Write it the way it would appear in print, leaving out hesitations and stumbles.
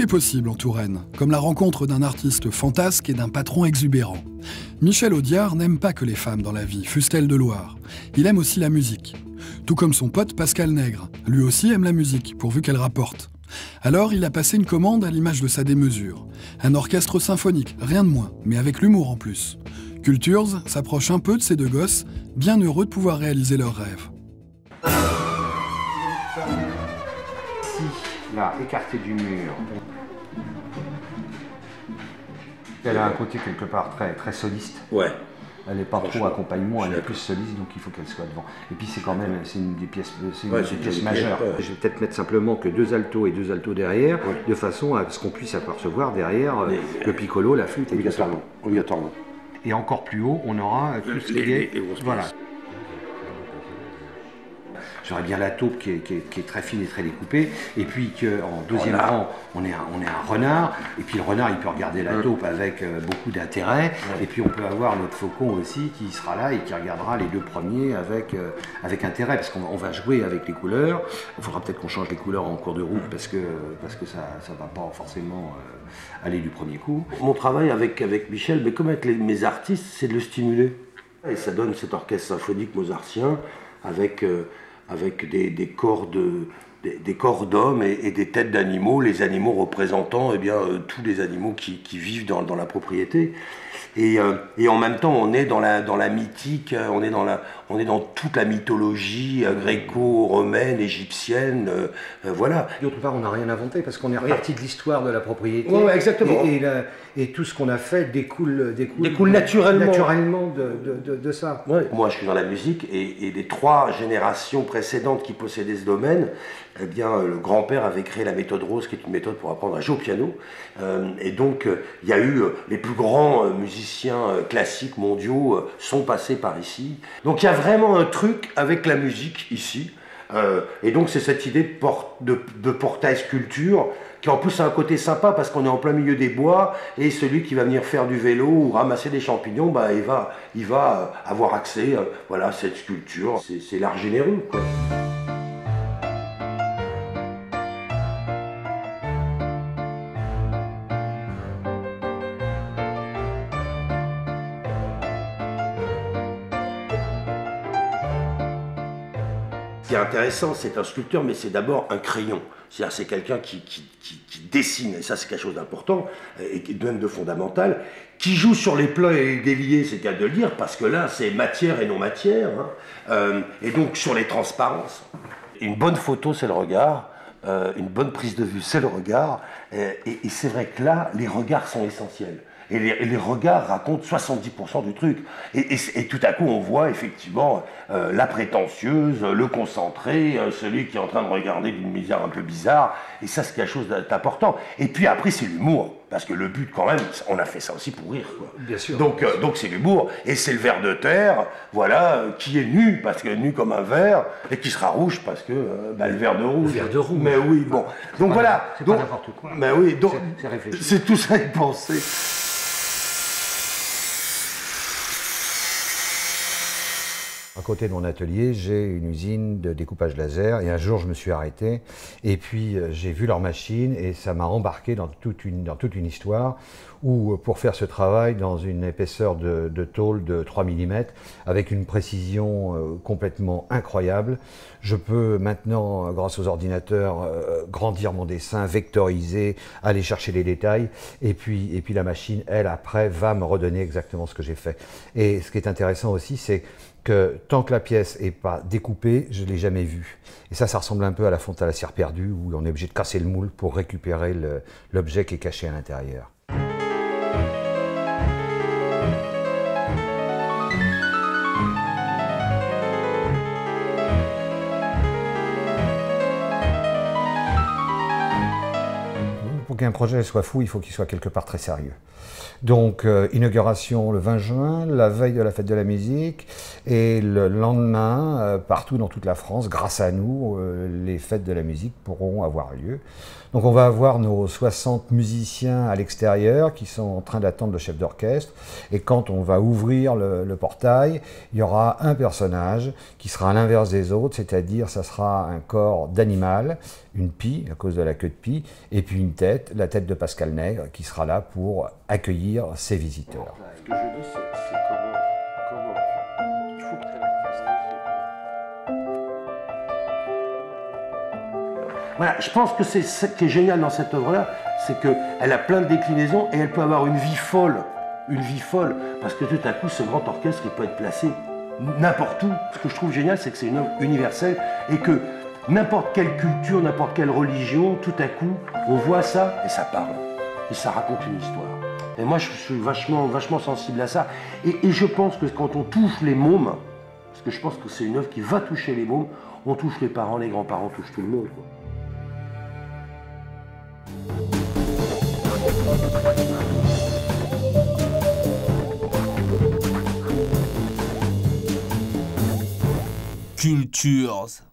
est possible en Touraine, comme la rencontre d'un artiste fantasque et d'un patron exubérant. Michel Audiard n'aime pas que les femmes dans la vie, fussent-elles de Loire. Il aime aussi la musique. Tout comme son pote Pascal Nègre, lui aussi aime la musique, pourvu qu'elle rapporte. Alors il a passé une commande à l'image de sa démesure. Un orchestre symphonique, rien de moins, mais avec l'humour en plus. Cultures s'approche un peu de ces deux gosses, bien heureux de pouvoir réaliser leurs rêves. Là, écarté du mur. Elle a un côté quelque part très soliste. Ouais. Elle n'est pas trop accompagnement, elle est plus soliste, donc il faut qu'elle soit devant. Et puis c'est quand même, c'est une des pièces, majeures. Ouais. Je vais peut-être mettre simplement que 2 altos et 2 altos derrière, de façon à ce qu'on puisse apercevoir derrière le piccolo, la flûte et tout ça. Obligatoirement. Et encore plus haut, on aura tout ce qui est... Voilà. J'aurais bien la taupe qui est très fine et très découpée, et puis qu'en deuxième rang, on est un renard, et puis le renard, il peut regarder la taupe avec beaucoup d'intérêt, et puis on peut avoir notre faucon aussi qui sera là et qui regardera les 2 premiers avec intérêt, parce qu'on va jouer avec les couleurs. Il faudra peut-être qu'on change les couleurs en cours de route, parce que ça va pas forcément aller du premier coup. Mon travail avec Michel, mais comme avec mes artistes, c'est de le stimuler. Et ça donne cet orchestre symphonique mozartien avec des corps d'hommes et des têtes d'animaux, les animaux représentant tous les animaux qui vivent dans la propriété. Et en même temps, on est dans la mythique, on est dans toute la mythologie gréco-romaine, égyptienne, voilà. D'autre part, on n'a rien inventé parce qu'on est reparti de l'histoire de la propriété. Ouais, exactement. Et tout ce qu'on a fait découle naturellement de ça. Ouais. Moi, je suis dans la musique et les 3 générations précédentes qui possédaient ce domaine, eh bien, le grand-père avait créé la méthode Rose, qui est une méthode pour apprendre à jouer au piano. Et donc, il y a eu les plus grands musiciens classiques mondiaux sont passés par ici. Donc, il y a vraiment un truc avec la musique ici. Et donc, c'est cette idée de portail sculpture qui en plus a un côté sympa parce qu'on est en plein milieu des bois et celui qui va venir faire du vélo ou ramasser des champignons, bah, il va avoir accès à cette sculpture. C'est l'art généreux, quoi. Ce qui est intéressant, c'est un sculpteur, mais c'est d'abord un crayon. C'est-à-dire c'est quelqu'un qui dessine, et ça c'est quelque chose d'important, et même de fondamental, qui joue sur les plats et les déliés, c'est le cas de le dire, parce que là c'est matière et non matière, et donc sur les transparences. Une bonne photo c'est le regard, une bonne prise de vue c'est le regard, et c'est vrai que là les regards sont essentiels. Et les regards racontent 70% du truc. Et tout à coup, on voit effectivement la prétentieuse, le concentré, celui qui est en train de regarder d'une misère un peu bizarre. Et ça, c'est quelque chose d'important. Et puis après, c'est l'humour. Parce que le but, quand même, on a fait ça aussi pour rire, quoi. Bien sûr. Donc c'est l'humour. Et c'est le ver de terre, voilà, qui est nu, parce que nu comme un ver, et qui sera rouge, parce que le ver de rouge. Le ver de rouge. Mais oui, bon. Donc voilà. C'est pas n'importe quoi. Mais oui, donc c'est réfléchi. c'est tout ça est pensé. À côté de mon atelier, j'ai une usine de découpage laser et un jour je me suis arrêté et puis j'ai vu leur machine et ça m'a embarqué dans toute une histoire où pour faire ce travail dans une épaisseur de tôle de 3 mm avec une précision complètement incroyable, je peux maintenant, grâce aux ordinateurs, grandir mon dessin, vectoriser, aller chercher les détails et puis la machine, elle, après, va me redonner exactement ce que j'ai fait. Et ce qui est intéressant aussi, c'est que tant que la pièce n'est pas découpée, je ne l'ai jamais vue. Et ça ressemble un peu à la fonte à la cire perdue, où on est obligé de casser le moule pour récupérer l'objet qui est caché à l'intérieur. Pour qu'un projet soit fou, il faut qu'il soit quelque part très sérieux. Donc, inauguration le 20 juin, la veille de la fête de la musique, et le lendemain, partout dans toute la France, grâce à nous, les fêtes de la musique pourront avoir lieu. Donc on va avoir nos 60 musiciens à l'extérieur qui sont en train d'attendre le chef d'orchestre, et quand on va ouvrir le portail, il y aura un personnage qui sera à l'inverse des autres, c'est-à-dire ça sera un corps d'animal, une pie à cause de la queue de pie, et puis une tête, la tête de Pascal Nègre, qui sera là pour accueillir ses visiteurs. Ce que je dis, c'est comment il faut que tu aies Voilà, je pense que c'est ce qui est génial dans cette œuvre-là, c'est qu'elle a plein de déclinaisons et elle peut avoir une vie folle, parce que tout à coup, ce grand orchestre, il peut être placé n'importe où. Ce que je trouve génial, c'est que c'est une œuvre universelle et que n'importe quelle culture, n'importe quelle religion, tout à coup, on voit ça et ça parle, et ça raconte une histoire. Et moi, je suis vachement sensible à ça. Et je pense que quand on touche les mômes, parce que je pense que c'est une œuvre qui va toucher les mômes, on touche les parents, les grands-parents, on touche tout le monde, quoi. Cultures.